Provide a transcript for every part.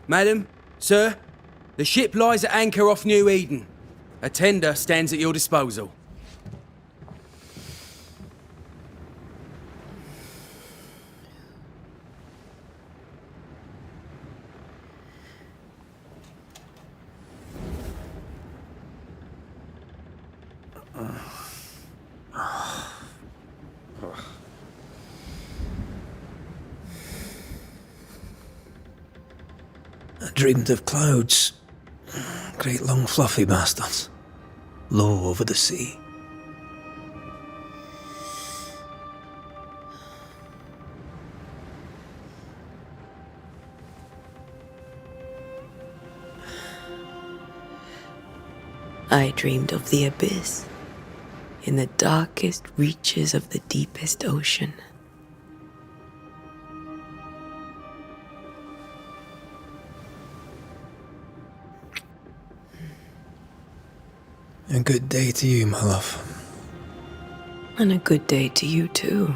Madam, sir, the ship lies at anchor off New Eden. A tender stands at your disposal. I dreamed of clouds. Great long fluffy bastards. Low over the sea. I dreamed of the abyss, in the darkest reaches of the deepest ocean. A good day to you, my love. And a good day to you too.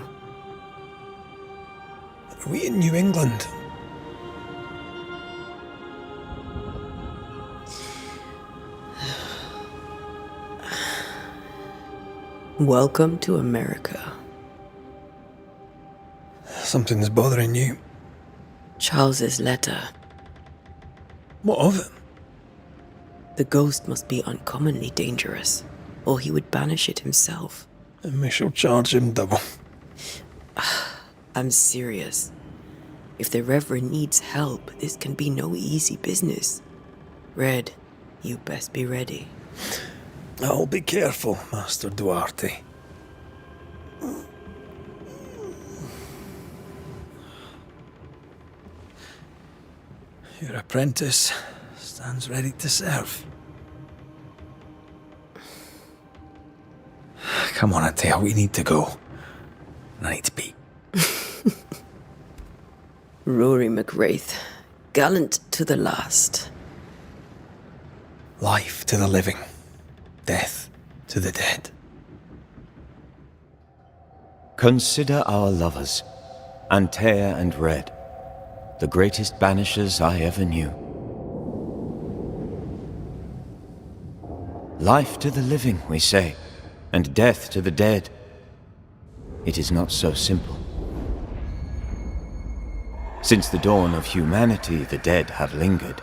Are we in New England? Welcome to America. Something's bothering you. Charles's letter. What of it? The ghost must be uncommonly dangerous, or he would banish it himself. And we shall charge him double. I'm serious. If the Reverend needs help, this can be no easy business. Red, you best be ready. I'll be careful, Master Duarte. Your apprentice stands ready to serve. Come on, Antea, we need to go. I need to pee. Rory McWraith, gallant to the last. Life to the living, death to the dead. Consider our lovers, Antea and Red, the greatest banishers I ever knew. Life to the living, we say, and death to the dead. It is not so simple. Since the dawn of humanity, the dead have lingered.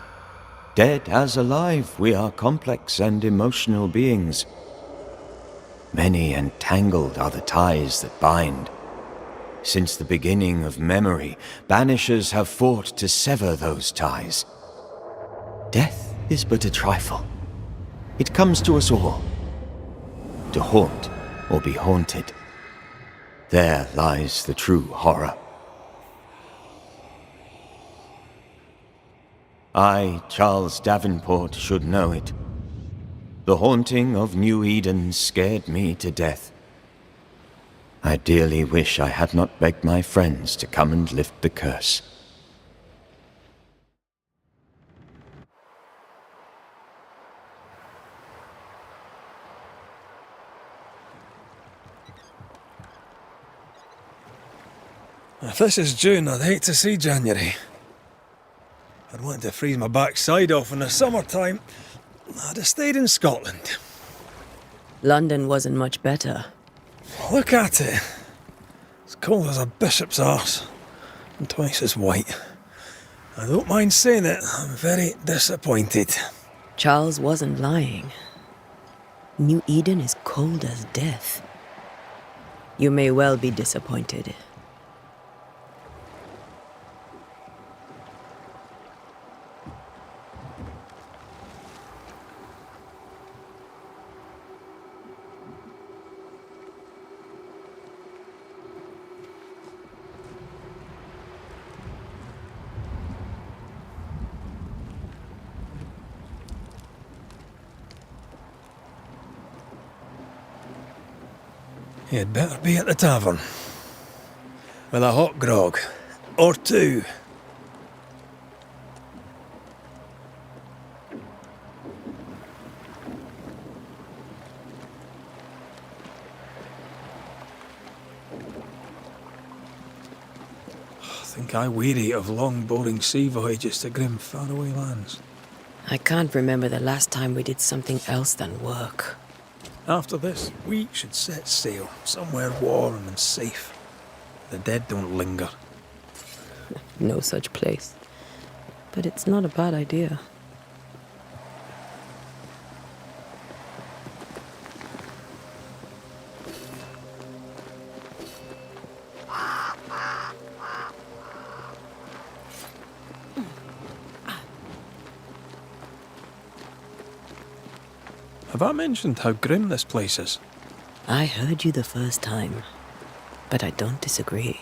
Dead as alive, we are complex and emotional beings. Many and tangled are the ties that bind. Since the beginning of memory, banishers have fought to sever those ties. Death is but a trifle. It comes to us all. To haunt or be haunted. There lies the true horror. I, Charles Davenport, should know it. The haunting of New Eden scared me to death. I dearly wish I had not begged my friends to come and lift the curse. If this is June, I'd hate to see January. I'd want to freeze my backside off in the summertime. I'd have stayed in Scotland. London wasn't much better. Look at it. It's cold as a bishop's arse, and twice as white. I don't mind saying it, I'm very disappointed. Charles wasn't lying. New Eden is cold as death. You may well be disappointed. You'd better be at the tavern. With a hot grog. Or two. think I weary of long, boring sea voyages to grim, faraway lands. I can't remember the last time we did something else than work. After this, we should set sail somewhere warm and safe. The dead don't linger. No such place. But it's not a bad idea. Have I mentioned how grim this place is? I heard you the first time, but I don't disagree.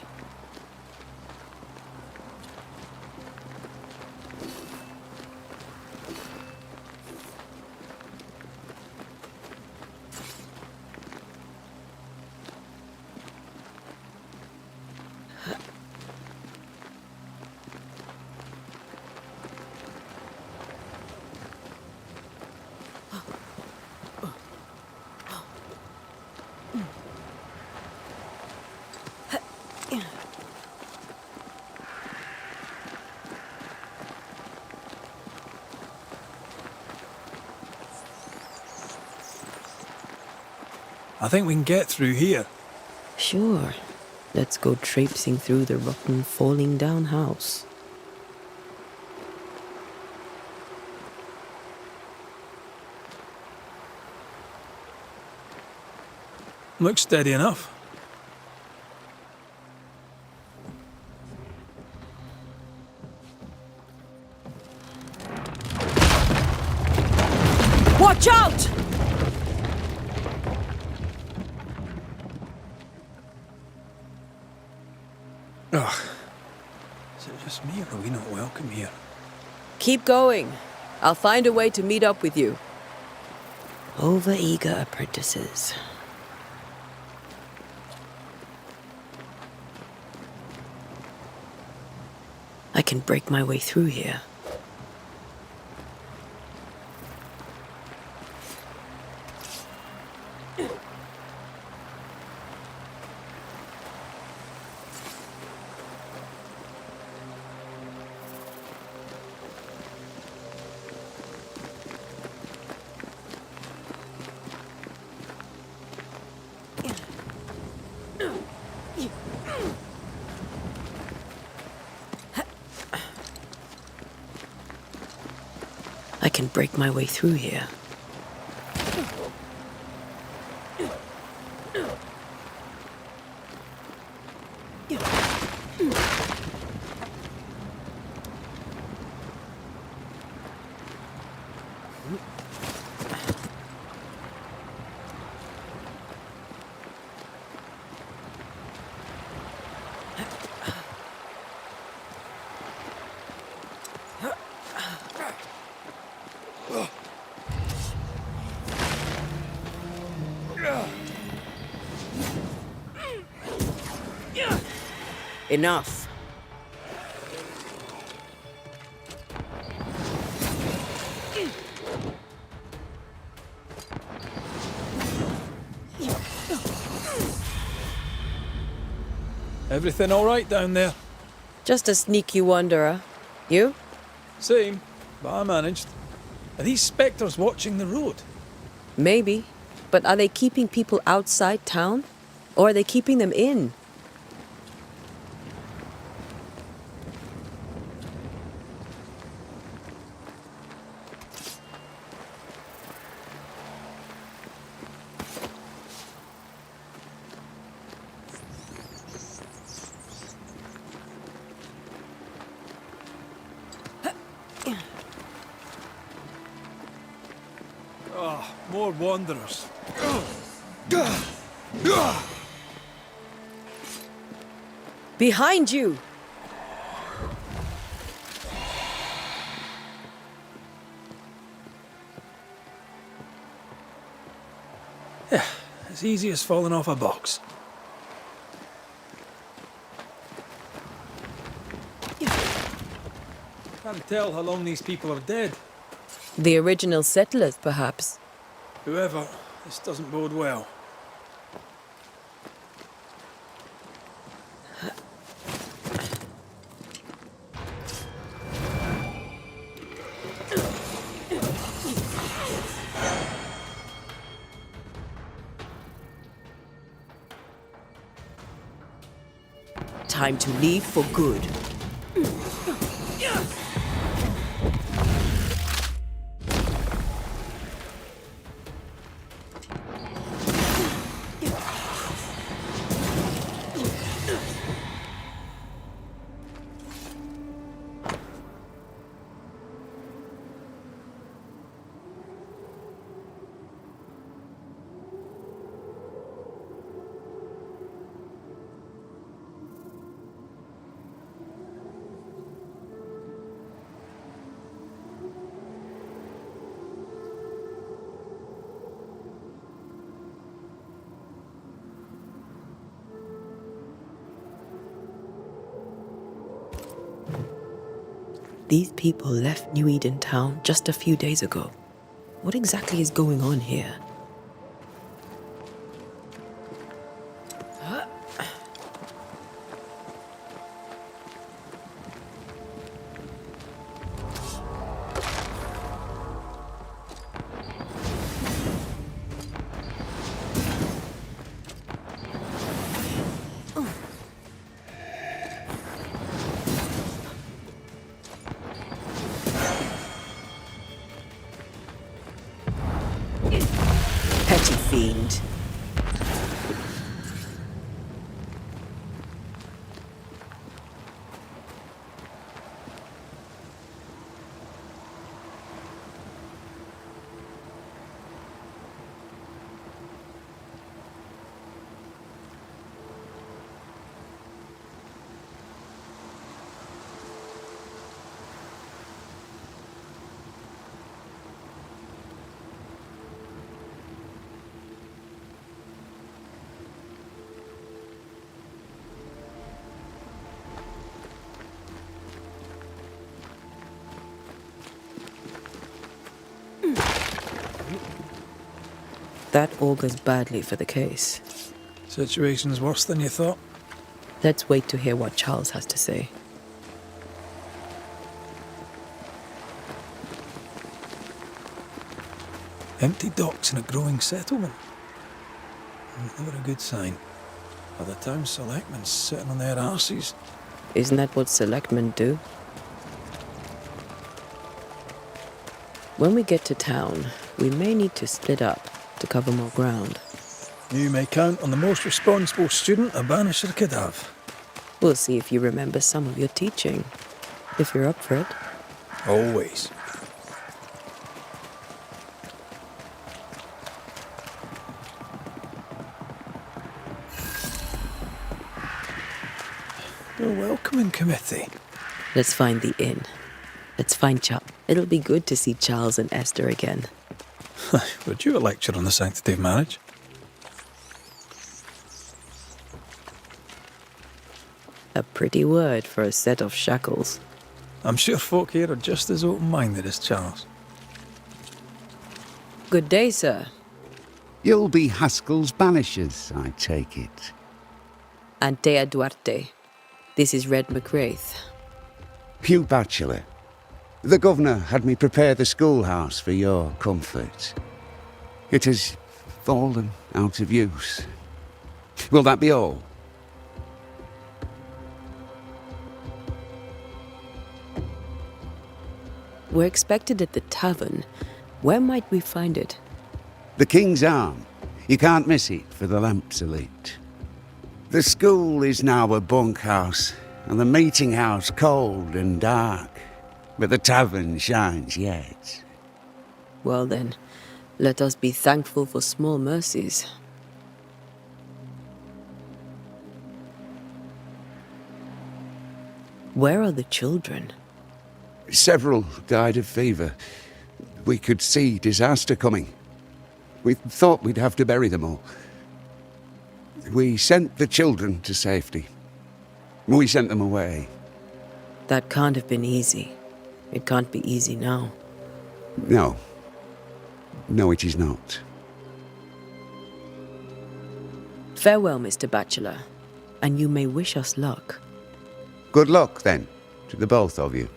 I think we can get through here. Sure. Let's go traipsing through the rotten, falling down house. Looks steady enough. Watch out! Ugh. Is it just me, or are we not welcome here? Keep going. I'll find a way to meet up with you. Over-eager apprentices. I can break my way through here. I can break my way through here. Enough. Everything all right down there? Just a sneaky wanderer. You? Same, but I managed. Are these spectres watching the road? Maybe. But are they keeping people outside town? Or are they keeping them in? More wanderers. Behind you! Yeah, as easy as falling off a box. Can't tell how long these people are dead. The original settlers, perhaps. Whoever, this doesn't bode well. time to leave for good. These people left New Eden Town just a few days ago. What exactly is going on here? Petty fiend. That augurs badly for the case. Situation's worse than you thought. Let's wait to hear what Charles has to say. Empty docks in a growing settlement. Never a good sign. Are the town selectmen sitting on their arses? Isn't that what selectmen do? When we get to town, we may need to split up to cover more ground. You may count on the most responsible student a Banisher could have. We'll see if you remember some of your teaching, if you're up for it. Always. A welcoming committee. Let's find the inn. Let's find Charles. It'll be good to see Charles and Esther again. Would you a lecture on the sanctity of marriage? A pretty word for a set of shackles. I'm sure folk here are just as open-minded as Charles. Good day, sir. You'll be Haskell's Banishers, I take it. Anteya Duarte. This is Red McWraith. Hugh Bachelor. The governor had me prepare the schoolhouse for your comfort. It has fallen out of use. Will that be all? We're expected at the tavern. Where might we find it? The King's Arm. You can't miss it for the lamps elite. The school is now a bunkhouse, and the meeting house cold and dark. But the tavern shines yet. Well then, let us be thankful for small mercies. Where are the children? Several died of fever. We could see disaster coming. We thought we'd have to bury them all. We sent the children to safety. We sent them away. That can't have been easy. It can't be easy now. No. No, it is not. Farewell, Mr. Bachelor, and you may wish us luck. Good luck, then, to the both of you.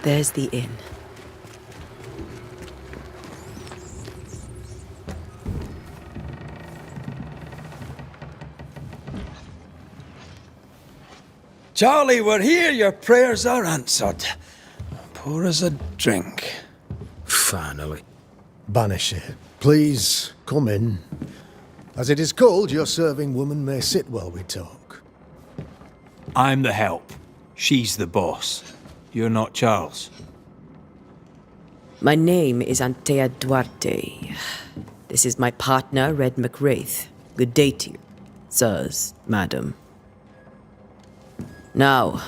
There's the inn. Charlie, we're here. Your prayers are answered. Pour us a drink. Finally. Banisher, please come in. As it is cold, your serving woman may sit while we talk. I'm the help. She's the boss. You're not Charles. My name is Anteya Duarte. This is my partner, Рэйф. Good day to you, sirs, madam. Now,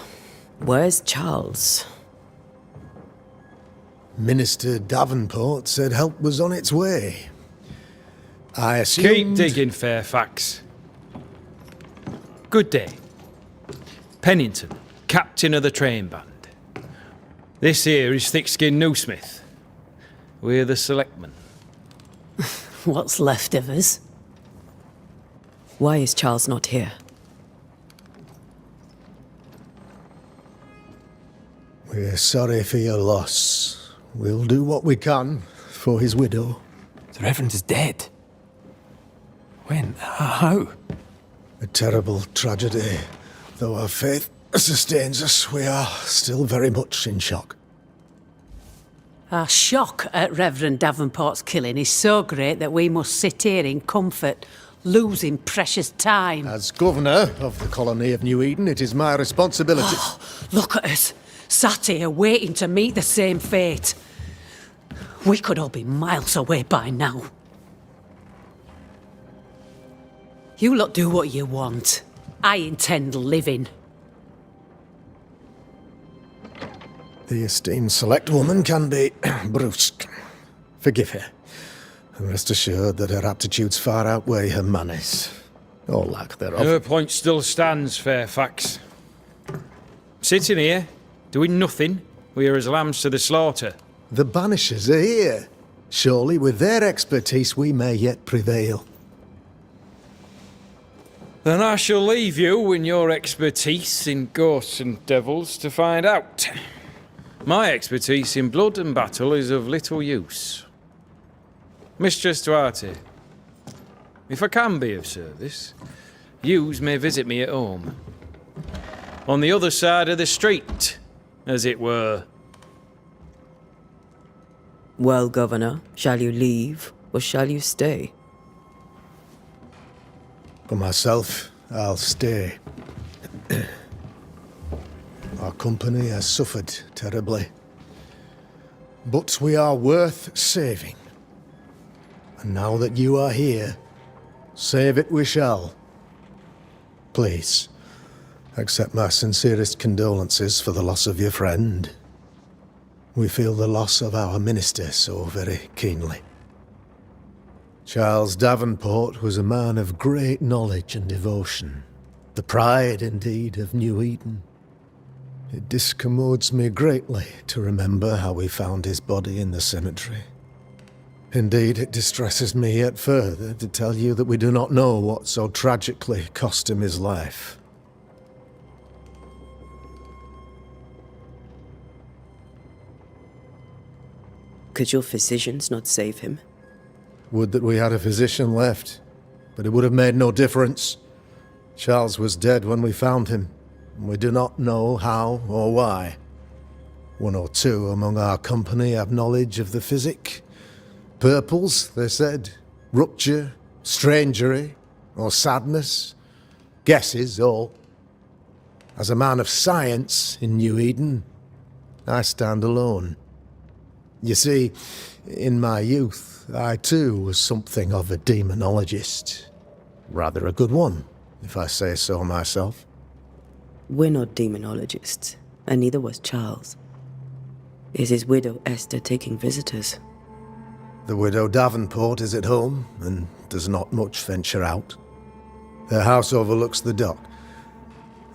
where's Charles? Minister Davenport said help was on its way. I Keep assumed... digging, Fairfax. Good day. Pennington, captain of the train band. This here is Thick-Skinned Newsmith. We're the selectmen. What's left of us? Why is Charles not here? We're sorry for your loss. We'll do what we can for his widow. The Reverend is dead. When? How? A terrible tragedy. Though our faith sustains us, we are still very much in shock. Our shock at Reverend Davenport's killing is so great that we must sit here in comfort, losing precious time. As governor of the colony of New Eden, it is my responsibility... Look at us, sat here waiting to meet the same fate. We could all be miles away by now. You lot do what you want. I intend living. The esteemed select woman can be brusque. Forgive her. And rest assured that her aptitudes far outweigh her manners. Or lack thereof. Her point still stands, Fairfax. Sitting here, doing nothing, we are as lambs to the slaughter. The Banishers are here. Surely with their expertise we may yet prevail. Then I shall leave you and your expertise in ghosts and devils to find out. My expertise in blood and battle is of little use. Mistress Duarte, if I can be of service, yous may visit me at home. On the other side of the street, as it were. Well, Governor, shall you leave or shall you stay? For myself, I'll stay. Our company has suffered terribly. But we are worth saving. And now that you are here, save it we shall. Please, accept my sincerest condolences for the loss of your friend. We feel the loss of our minister so very keenly. Charles Davenport was a man of great knowledge and devotion. The pride, indeed, of New Eden. It discommodes me greatly to remember how we found his body in the cemetery. Indeed, it distresses me yet further to tell you that we do not know what so tragically cost him his life. Could your physicians not save him? Would that we had a physician left, but it would have made no difference. Charles was dead when we found him, and we do not know how or why. One or two among our company have knowledge of the physic. Purples, they said, rupture, strangery, or sadness. Guesses, all. As a man of science in New Eden, I stand alone. You see, in my youth, I too was something of a demonologist. Rather a good one, if I say so myself. We're not demonologists, and neither was Charles. Is his widow Esther taking visitors? The widow Davenport is at home, and does not much venture out. Their house overlooks the dock.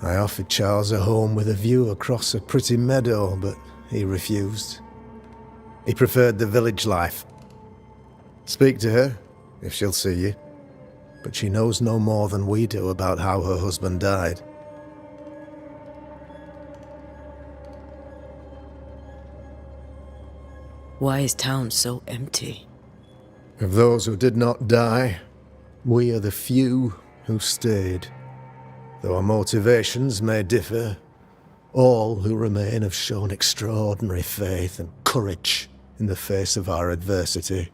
I offered Charles a home with a view across a pretty meadow, but he refused. He preferred the village life. Speak to her, if she'll see you. But she knows no more than we do about how her husband died. Why is town so empty? Of those who did not die, we are the few who stayed. Though our motivations may differ, all who remain have shown extraordinary faith and courage in the face of our adversity.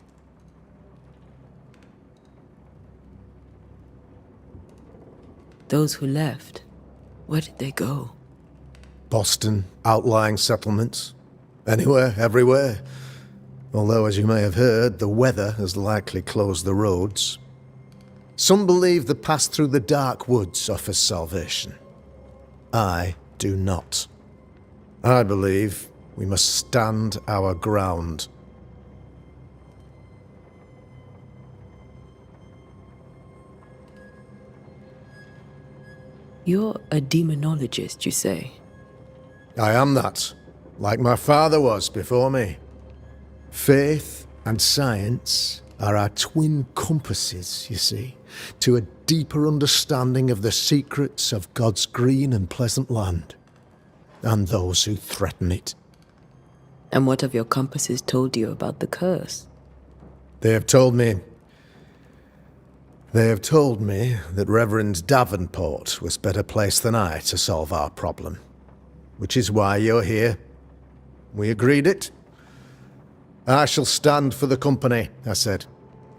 Those who left, where did they go? Boston, outlying settlements. Anywhere, everywhere. Although, as you may have heard, the weather has likely closed the roads. Some believe the path through the dark woods offers salvation. I do not. I believe we must stand our ground. You're a demonologist, you say? I am that, like my father was before me. Faith and science are our twin compasses, you see, to a deeper understanding of the secrets of God's green and pleasant land, and those who threaten it. And what have your compasses told you about the curse? They have told me that Reverend Davenport was better placed than I to solve our problem. Which is why you're here. We agreed it. I shall stand for the company, I said,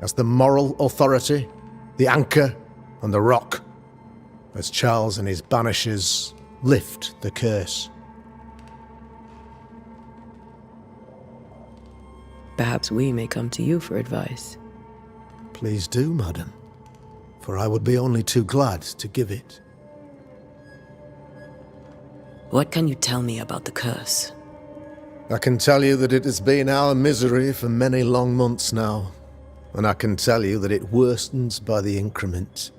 as the moral authority, the anchor, and the rock, as Charles and his Banishers lift the curse. Perhaps we may come to you for advice. Please do, madam, for I would be only too glad to give it. What can you tell me about the curse? I can tell you that it has been our misery for many long months now, and I can tell you that it worsens by the increment.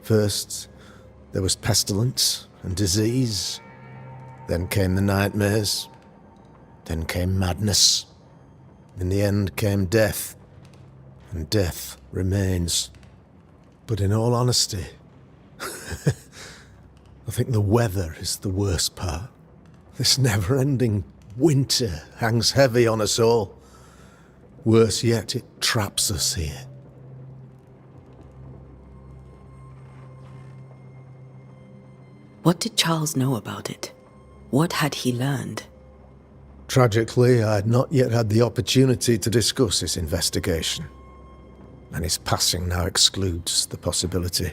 First, there was pestilence and disease. Then came the nightmares. Then came madness. In the end came death, and death remains. But in all honesty, I think the weather is the worst part. This never-ending winter hangs heavy on us all. Worse yet, it traps us here. What did Charles know about it? What had he learned? Tragically, I had not yet had the opportunity to discuss his investigation, and his passing now excludes the possibility.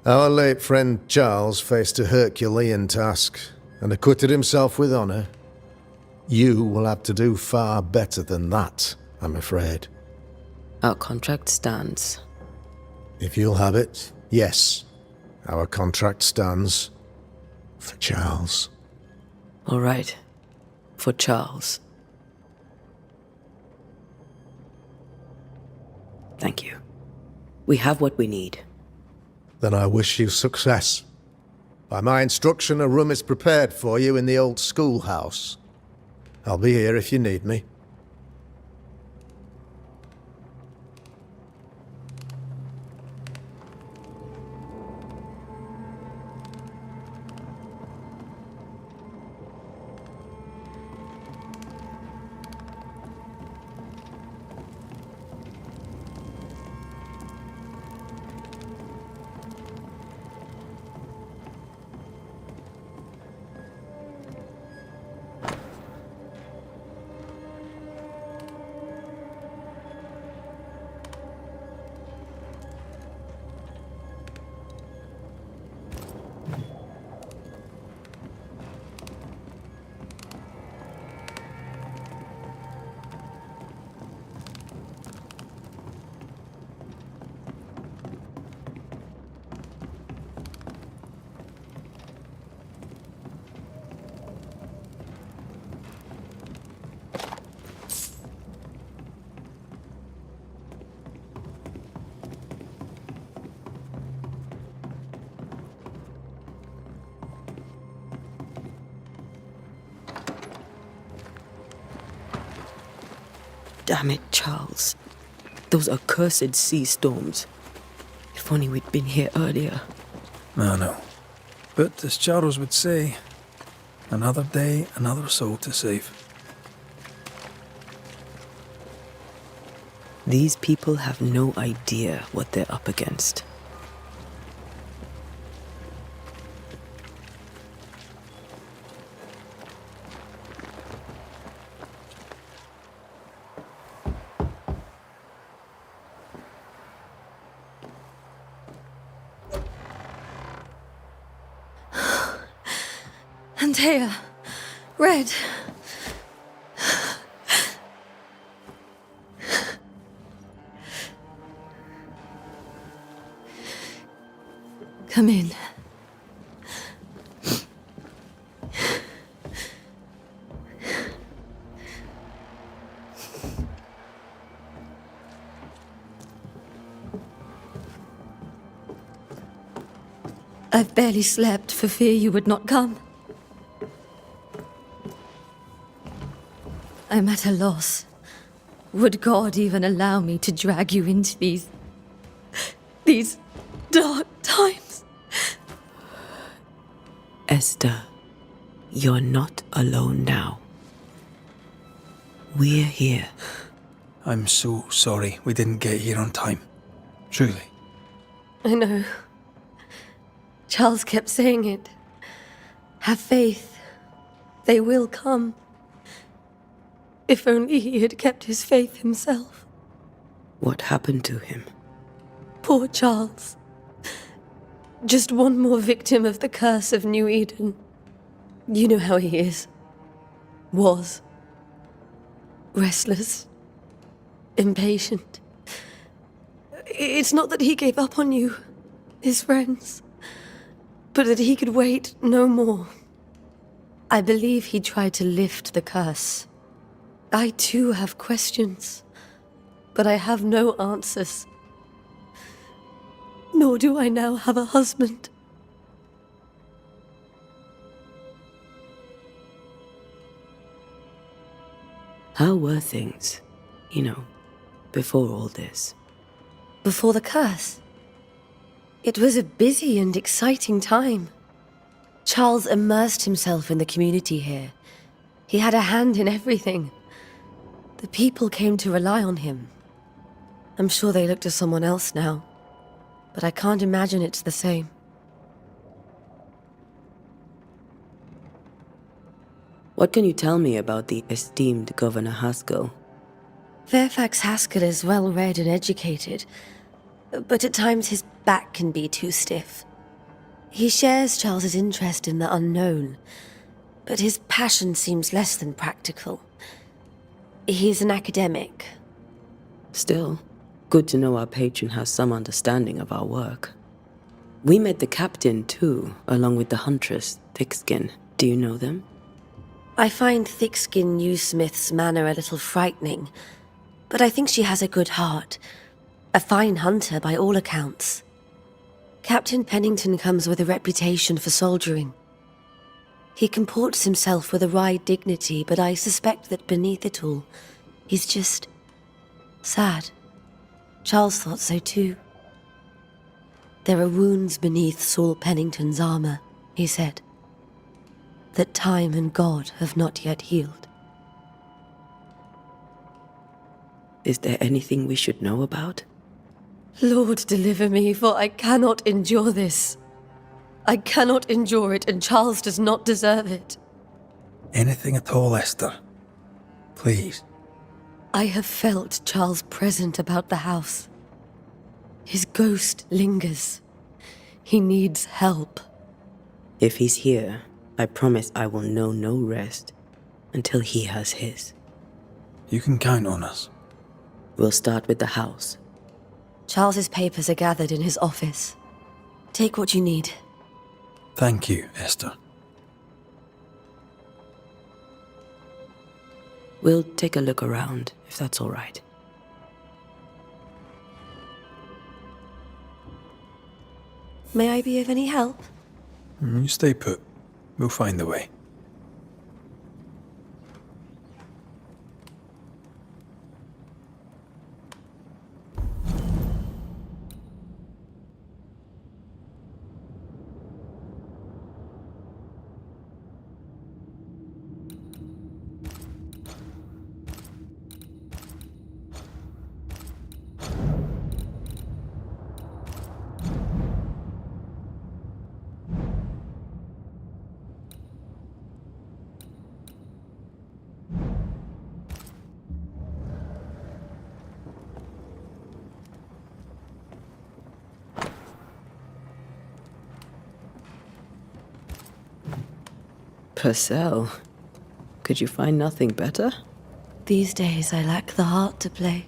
Our late friend Charles faced a Herculean task and acquitted himself with honour. You will have to do far better than that, I'm afraid. Our contract stands. If you'll have it, yes. Our contract stands for Charles. All right. For Charles. Thank you. We have what we need. Then I wish you success. By my instruction, a room is prepared for you in the old schoolhouse. I'll be here if you need me. Damn it, Charles. Those accursed sea storms. If only we'd been here earlier. I know. But as Charles would say, another day, another soul to save. These people have no idea what they're up against. Антея, Red. Come in. I've barely slept for fear you would not come. I'm at a loss. Would God even allow me to drag you into these dark times? Esther, you're not alone now. We're here. I'm so sorry we didn't get here on time. Truly. I know. Charles kept saying it. Have faith. They will come. If only he had kept his faith himself. What happened to him? Poor Charles. Just one more victim of the curse of New Eden. You know how he is. Was. Restless. Impatient. It's not that he gave up on you, his friends, but that he could wait no more. I believe he tried to lift the curse. I too have questions, but I have no answers. Nor do I now have a husband. How were things, before all this? Before the curse? It was a busy and exciting time. Charles immersed himself in the community here. He had a hand in everything. The people came to rely on him. I'm sure they look to someone else now, but I can't imagine it's the same. What can you tell me about the esteemed Governor Haskell? Fairfax Haskell is well-read and educated, but at times his back can be too stiff. He shares Charles's interest in the unknown, but his passion seems less than practical. He's an academic. Still, good to know our patron has some understanding of our work. We met the captain, too, along with the huntress, Thickskin. Do you know them? I find Thickskin Newsmith's manner a little frightening, but I think she has a good heart. A fine hunter by all accounts. Captain Pennington comes with a reputation for soldiering. He comports himself with a wry dignity, but I suspect that beneath it all, he's just sad. Charles thought so too. There are wounds beneath Saul Pennington's armor, he said, that time and God have not yet healed. Is there anything we should know about? Lord, deliver me, for I cannot endure this. I cannot endure it, and Charles does not deserve it. Anything at all, Esther. Please. I have felt Charles present about the house. His ghost lingers. He needs help. If he's here, I promise I will know no rest until he has his. You can count on us. We'll start with the house. Charles's papers are gathered in his office. Take what you need. Thank you, Esther. We'll take a look around, if that's all right. May I be of any help? You stay put. We'll find the way. Purcell. Could you find nothing better? These days I lack the heart to play.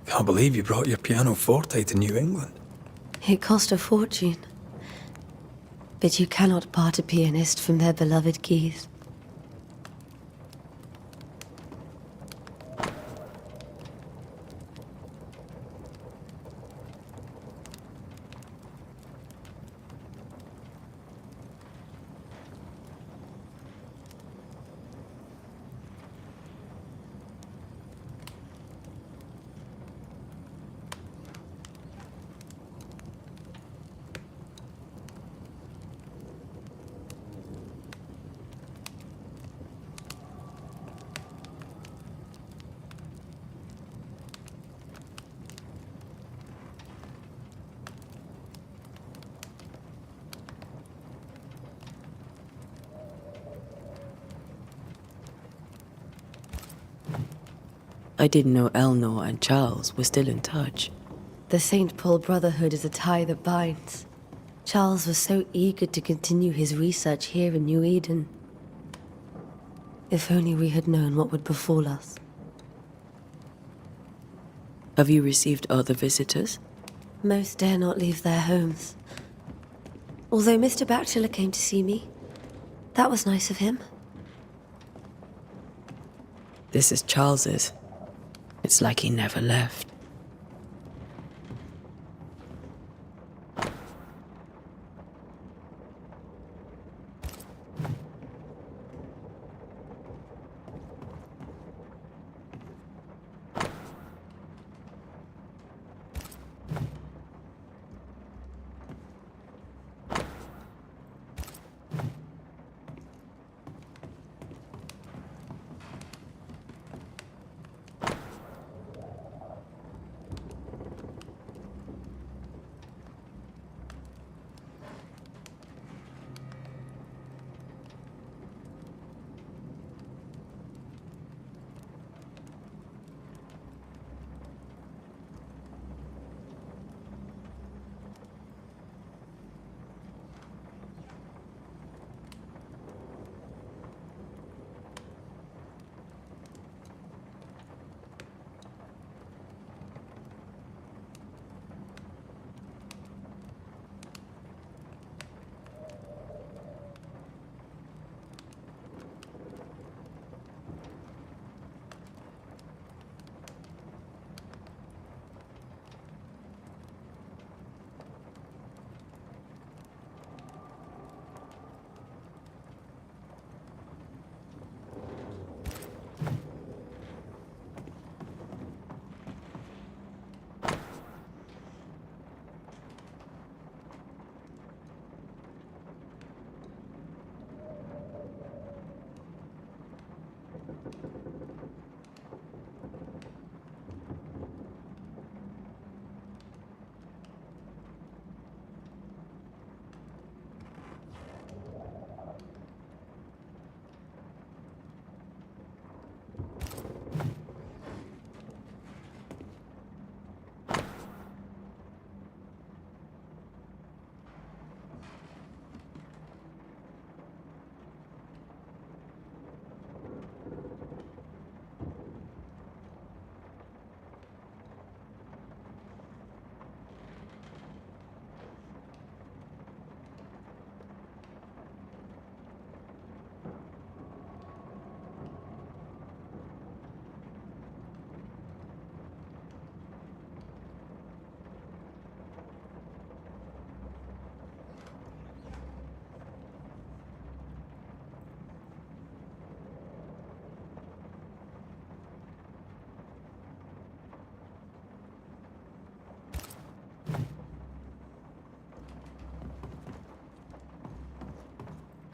Can't believe you brought your pianoforte to New England. It cost a fortune. But you cannot part a pianist from their beloved keys. I didn't know Eleanor and Charles were still in touch. The St. Paul Brotherhood is a tie that binds. Charles was so eager to continue his research here in New Eden. If only we had known what would befall us. Have you received other visitors? Most dare not leave their homes. Although Mr. Bachelor came to see me. That was nice of him. This is Charles's. It's like he never left.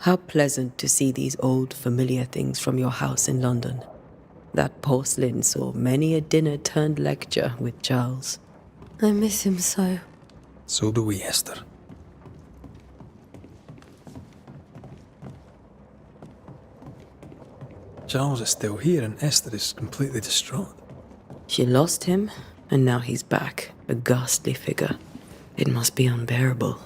How pleasant to see these old familiar things from your house in London. That porcelain saw many a dinner turned lecture with Charles. I miss him so. So do we, Esther. Charles is still here and Esther is completely distraught. She lost him, and now he's back, a ghastly figure. It must be unbearable.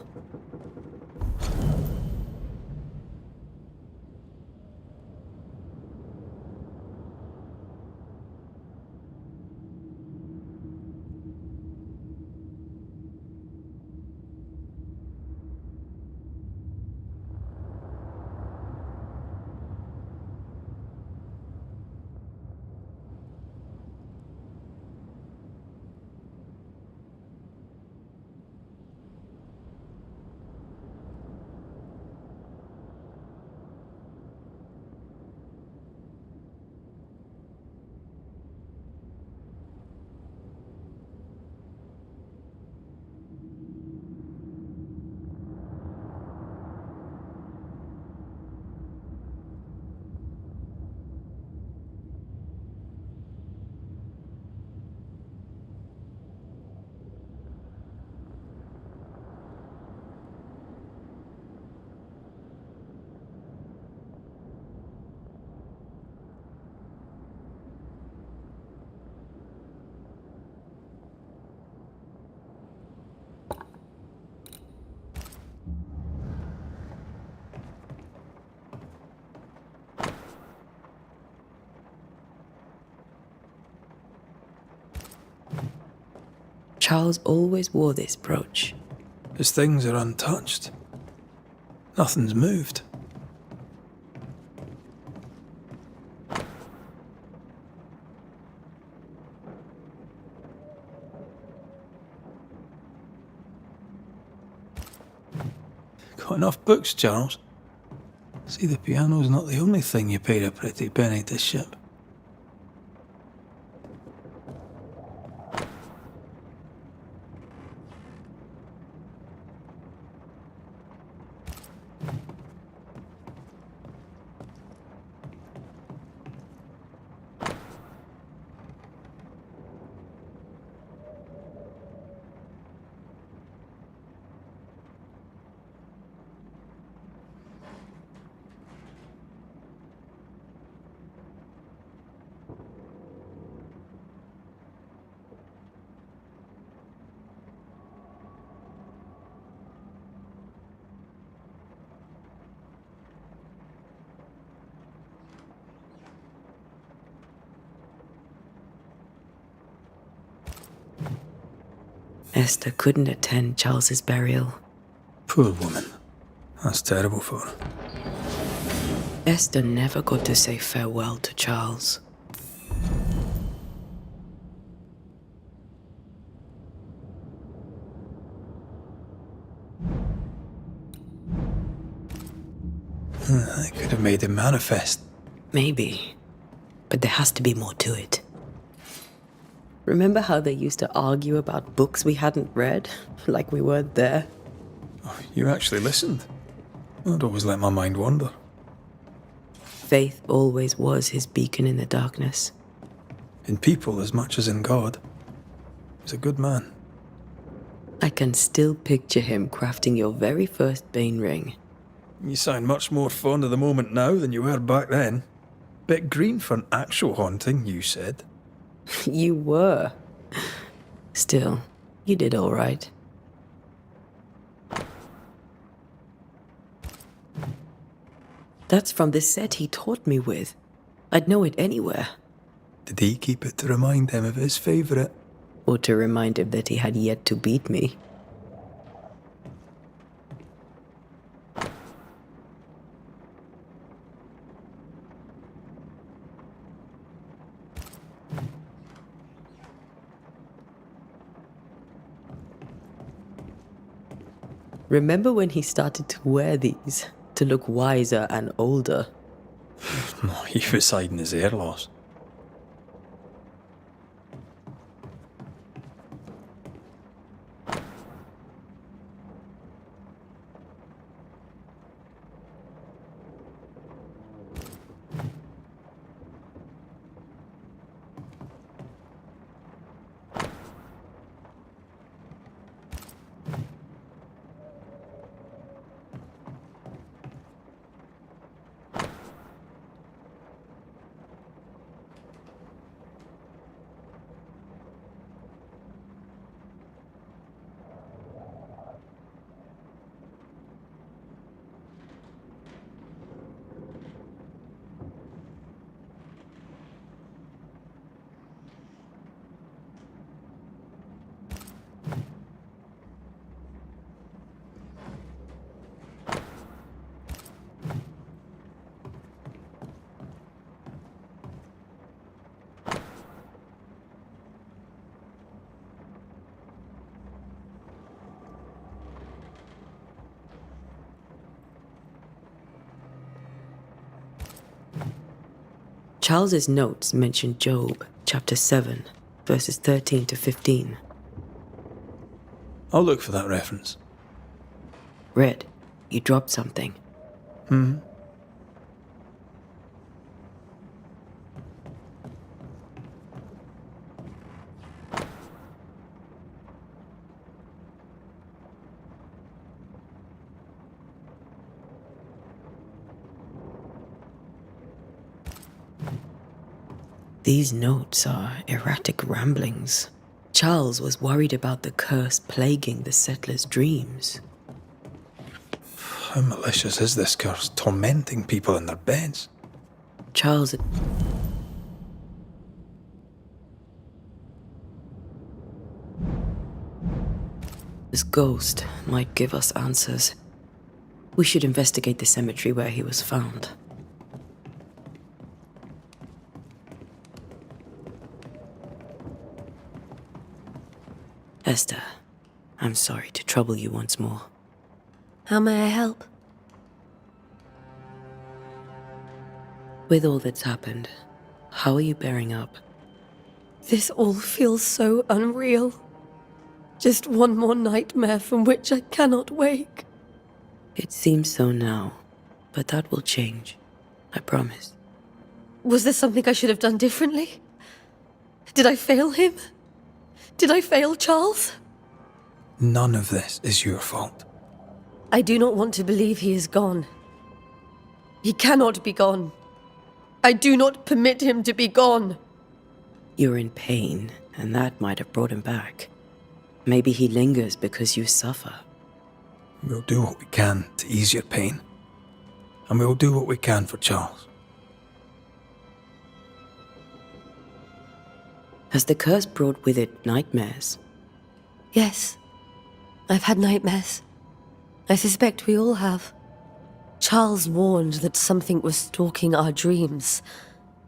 Charles always wore this brooch. His things are untouched. Nothing's moved. Got enough books, Charles? See, the piano's not the only thing you paid a pretty penny to ship. Esther couldn't attend Charles's burial. Poor woman. That's terrible for her. Esther never got to say farewell to Charles. I could have made him manifest. Maybe. But there has to be more to it. Remember how they used to argue about books we hadn't read? Like we weren't there? Oh, you actually listened. I'd always let my mind wander. Faith always was his beacon in the darkness. In people as much as in God. He's a good man. I can still picture him crafting your very first Bane ring. You sound much more fond of the moment now than you were back then. Bit green for an actual haunting, you said. You were. Still, you did all right. That's from the set he taught me with. I'd know it anywhere. Did he keep it to remind him of his favourite? Or to remind him that he had yet to beat me. Remember when he started to wear these to look wiser and older? He was hiding his hair loss. Charles's notes mention Job, chapter 7, verses 13 to 15. I'll look for that reference. Red, you dropped something. These notes are erratic ramblings. Charles was worried about the curse plaguing the settlers' dreams. How malicious is this curse, tormenting people in their beds? Charles... His ghost might give us answers. We should investigate the cemetery where he was found. Esther, I'm sorry to trouble you once more. How may I help? With all that's happened, how are you bearing up? This all feels so unreal. Just one more nightmare from which I cannot wake. It seems so now, but that will change. I promise. Was there something I should have done differently? Did I fail him? Did I fail Charles? None of this is your fault. I do not want to believe he is gone. He cannot be gone. I do not permit him to be gone. You're in pain, and that might have brought him back. Maybe he lingers because you suffer. We'll do what we can to ease your pain. And we'll do what we can for Charles. Has the curse brought with it nightmares? Yes. I've had nightmares. I suspect we all have. Charles warned that something was stalking our dreams,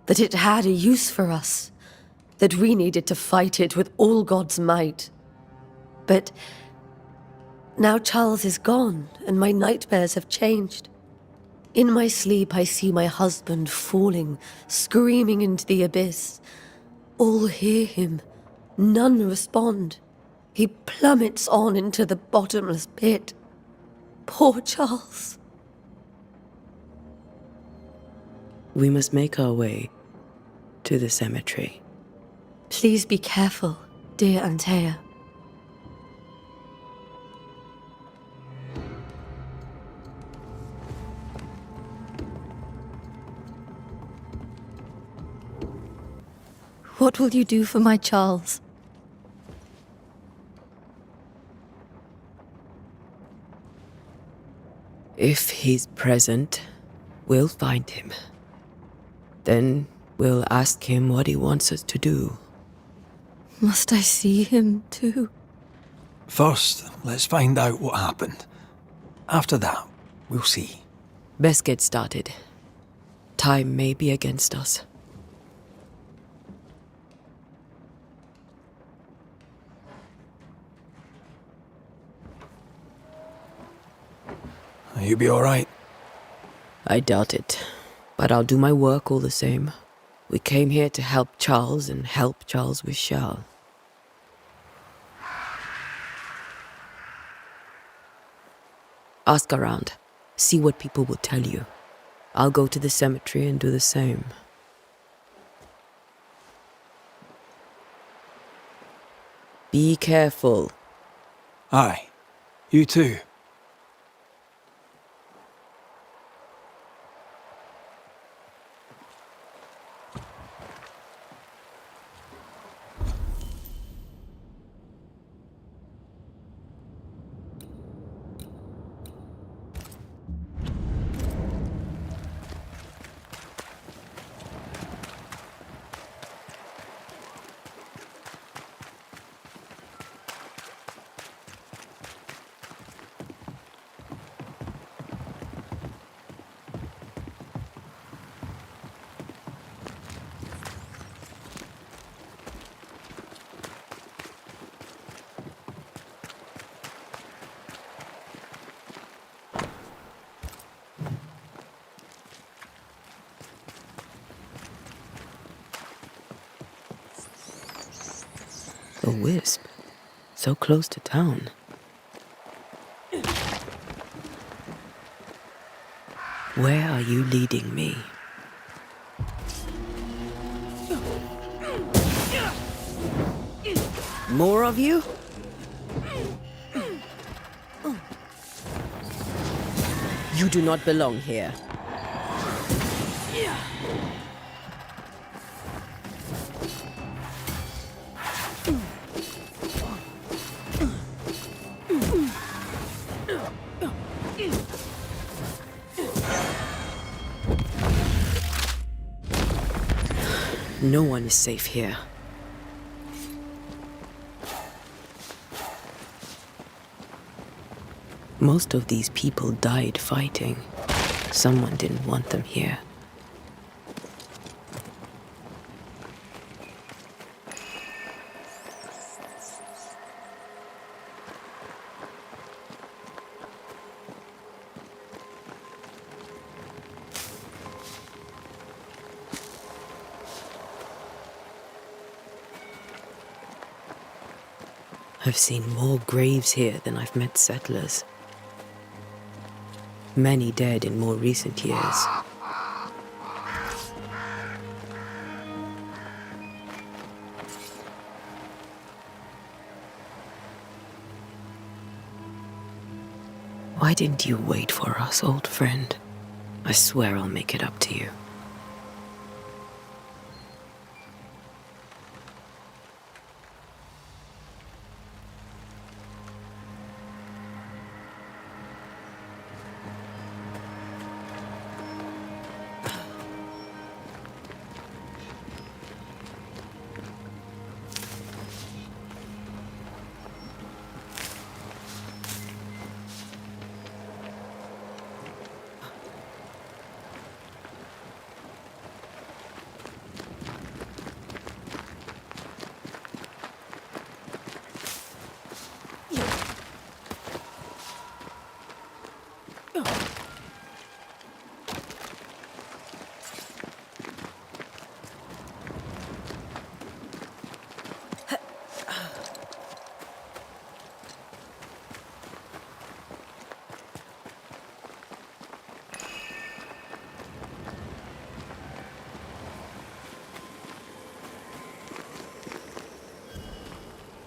that it had a use for us, that we needed to fight it with all God's might. But now Charles is gone, and my nightmares have changed. In my sleep, I see my husband falling, screaming into the abyss. All hear him. None respond. He plummets on into the bottomless pit. Poor Charles. We must make our way to the cemetery. Please be careful, dear Антея. What will you do for my Charles? If he's present, we'll find him. Then we'll ask him what he wants us to do. Must I see him too? First, let's find out what happened. After that, we'll see. Best get started. Time may be against us. You'll be all right. I doubt it, but I'll do my work all the same. We came here to help Charles, and help Charles we shall. Ask around. See what people will tell you. I'll go to the cemetery and do the same. Be careful. Aye. You too. A wisp. So close to town. Where are you leading me? More of you? You do not belong here. No one is safe here. Most of these people died fighting. Someone didn't want them here. I've seen more graves here than I've met settlers. Many dead in more recent years. Why didn't you wait for us, old friend? I swear I'll make it up to you.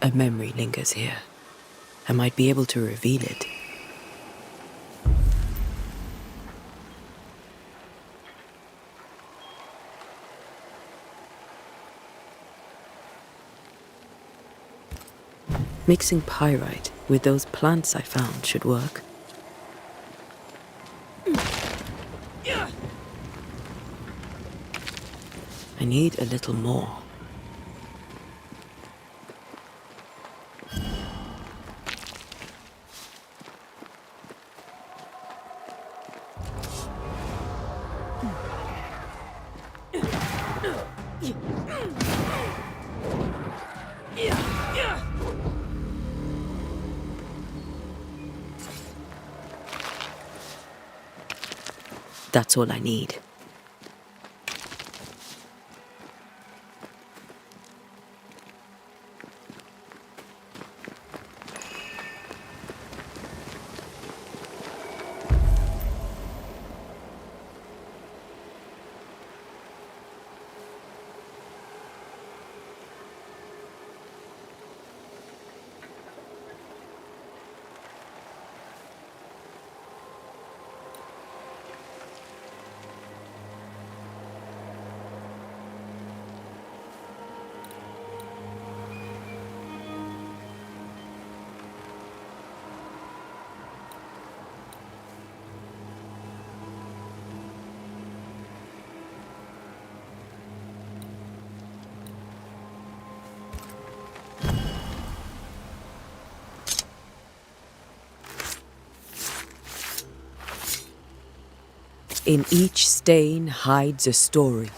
A memory lingers here. I might be able to reveal it. Mixing pyrite with those plants I found should work. I need a little more. That's all I need. In each stain hides a story.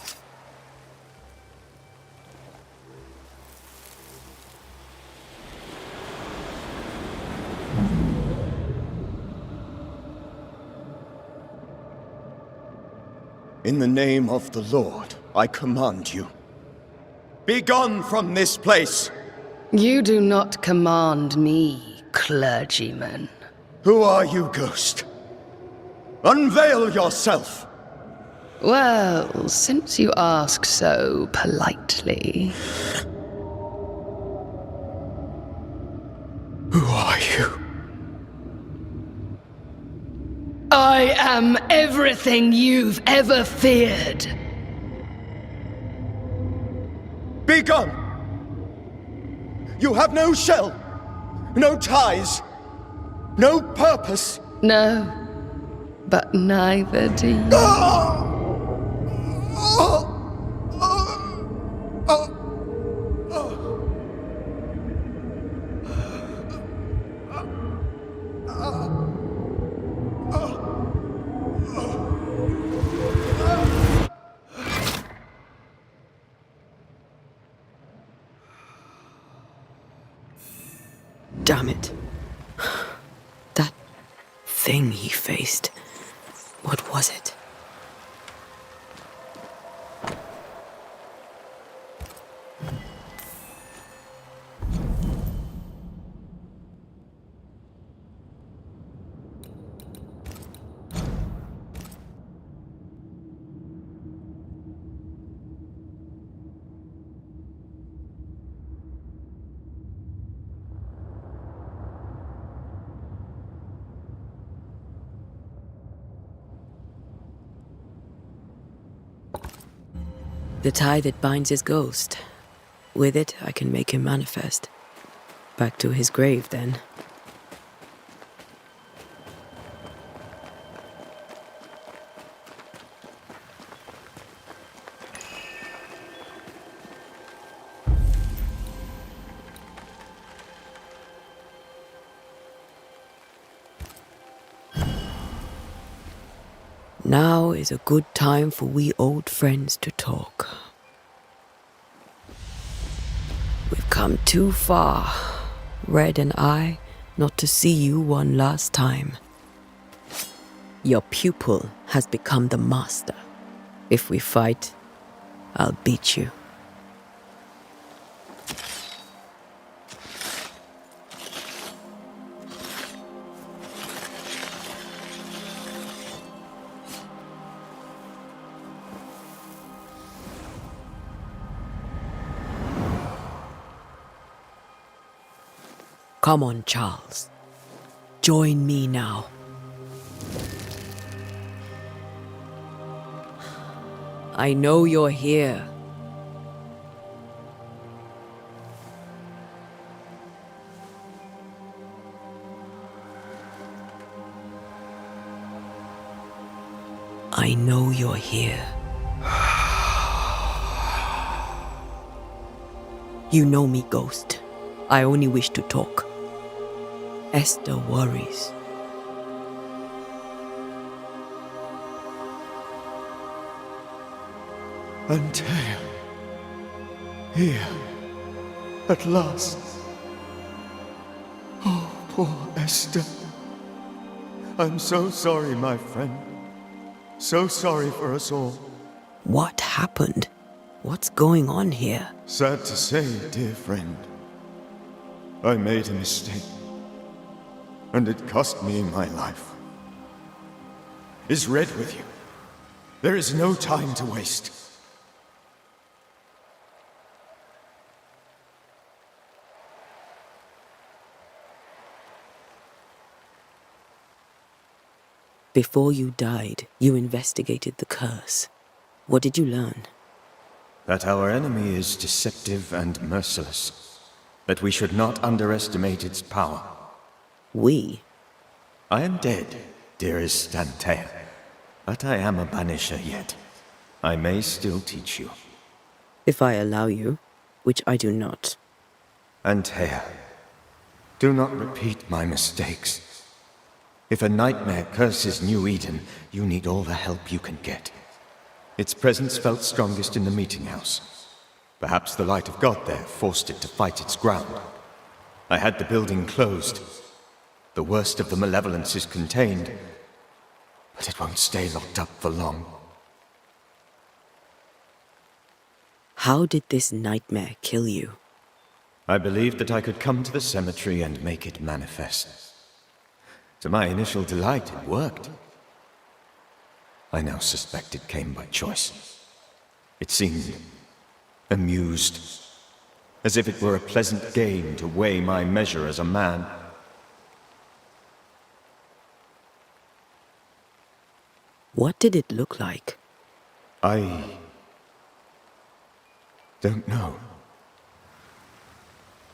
In the name of the Lord, I command you. Be gone from this place! You do not command me, clergyman. Who are you, ghost? Unveil yourself! Well, since you ask so politely. Who are you? I am everything you've ever feared. Be gone! You have no shell, no ties, no purpose. No, but neither do you. Damn it. That thing he faced. What was it? The tie that binds his ghost. With it, I can make him manifest. Back to his grave, then. Now is a good time for we old friends to talk. We've come too far, Red and I, not to see you one last time. Your pupil has become the master. If we fight, I'll beat you. Come on, Charles. Join me now. I know you're here. I know you're here. You know me, Ghost. I only wish to talk. Esther worries. Антея. Here. At last. Oh, poor Esther. I'm so sorry, my friend. So sorry for us all. What happened? What's going on here? Sad to say, dear friend. I made a mistake. And it cost me my life. Is Red with you? There is no time to waste. Before you died, you investigated the curse. What did you learn? That our enemy is deceptive and merciless. That we should not underestimate its power. We? I am dead, dearest Antея, but I am a banisher yet. I may still teach you. If I allow you, which I do not. Antея, do not repeat my mistakes. If a nightmare curses New Eden, you need all the help you can get. Its presence felt strongest in the meeting house. Perhaps the light of God there forced it to fight its ground. I had the building closed. The worst of the malevolence is contained, but it won't stay locked up for long. How did this nightmare kill you? I believed that I could come to the cemetery and make it manifest. To my initial delight, it worked. I now suspect it came by choice. It seemed amused, as if it were a pleasant game to weigh my measure as a man. What did it look like? I don't know.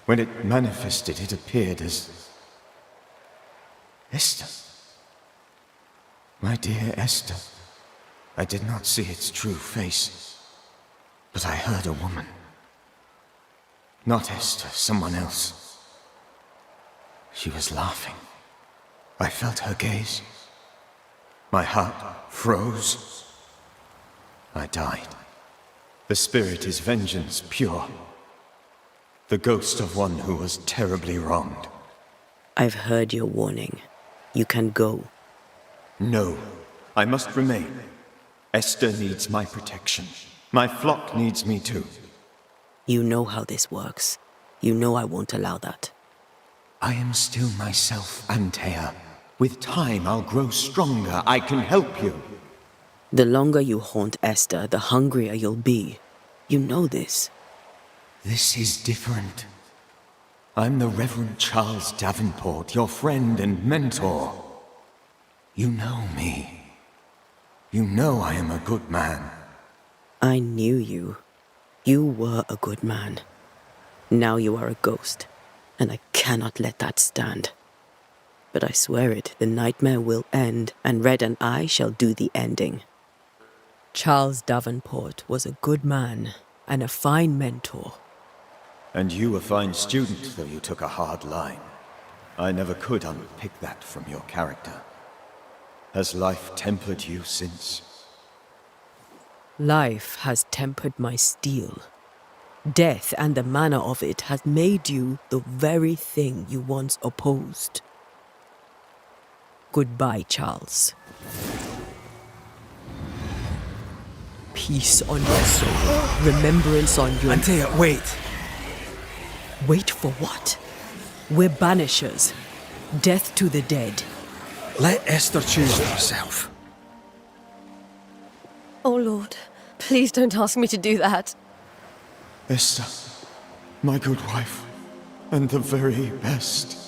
When it manifested, it appeared as Esther. My dear Esther. I did not see its true face, but I heard a woman. Not Esther, someone else. She was laughing. I felt her gaze. My heart froze. I died. The spirit is vengeance pure. The ghost of one who was terribly wronged. I've heard your warning. You can go. No, I must remain. Esther needs my protection. My flock needs me too. You know how this works. You know I won't allow that. I am still myself, Антея. With time, I'll grow stronger. I can help you. The longer you haunt Esther, the hungrier you'll be. You know this. This is different. I'm the Reverend Charles Davenport, your friend and mentor. You know me. You know I am a good man. I knew you. You were a good man. Now you are a ghost, and I cannot let that stand. But I swear it, the nightmare will end, and Red and I shall do the ending. Charles Davenport was a good man and a fine mentor. And you a fine student, though you took a hard line. I never could unpick that from your character. Has life tempered you since? Life has tempered my steel. Death and the manner of it has made you the very thing you once opposed. Goodbye, Charles. Peace on your soul. Remembrance on your... Антея, wait. Wait for what? We're banishers. Death to the dead. Let Esther choose for herself. Oh, Lord, please don't ask me to do that. Esther, my good wife, and the very best.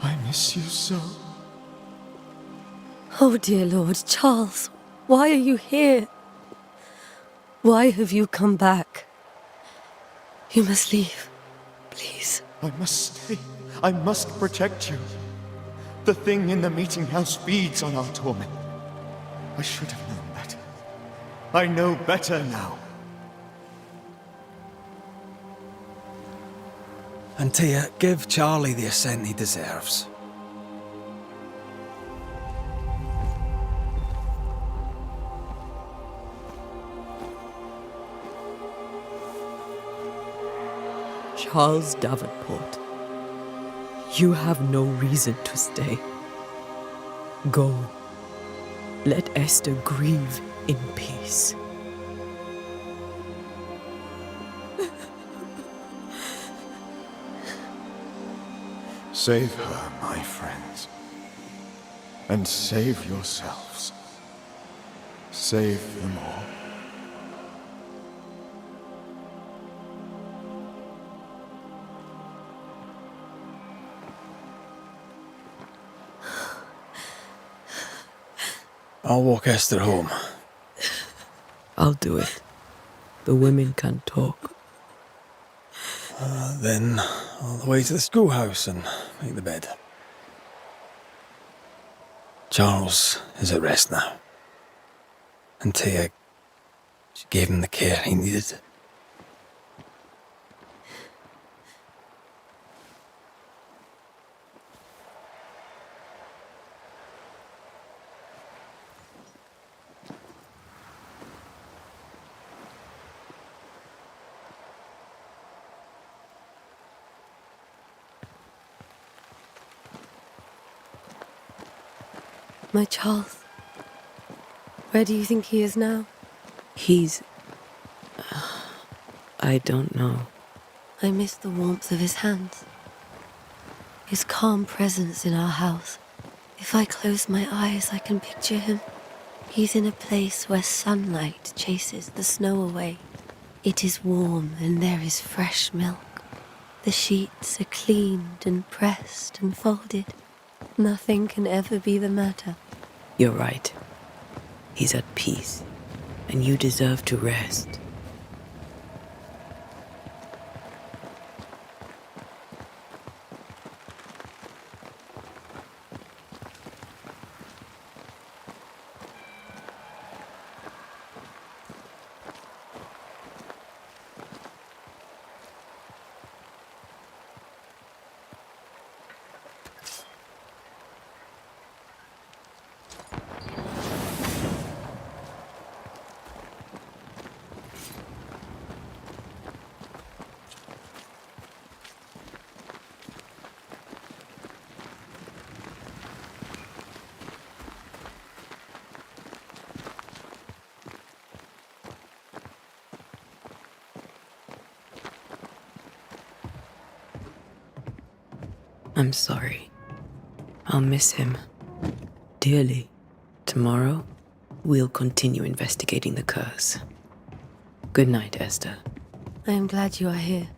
I miss you so. Oh, dear Lord, Charles, why are you here? Why have you come back? You must leave, please. I must stay. I must protect you. The thing in the meeting house feeds on our torment. I should have known better. I know better now. Антея, give Charlie the ascent he deserves. Charles Davenport, you have no reason to stay. Go. Let Esther grieve in peace. Save her, my friends. And save yourselves. Save them all. I'll walk Esther home. I'll do it. The women can talk. Then all the way to the schoolhouse and make the bed. Charles is at rest now. Антея, she gave him the care he needed. My Charles, where do you think he is now? He's... I don't know. I miss the warmth of his hands, his calm presence in our house. If I close my eyes, I can picture him. He's in a place where sunlight chases the snow away. It is warm and there is fresh milk. The sheets are cleaned and pressed and folded. Nothing can ever be the matter. You're right. He's at peace, and you deserve to rest. I'm sorry. I'll miss him dearly. Tomorrow, we'll continue investigating the curse. Good night, Esther. I am glad you are here.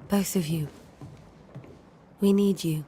Both of you. We need you.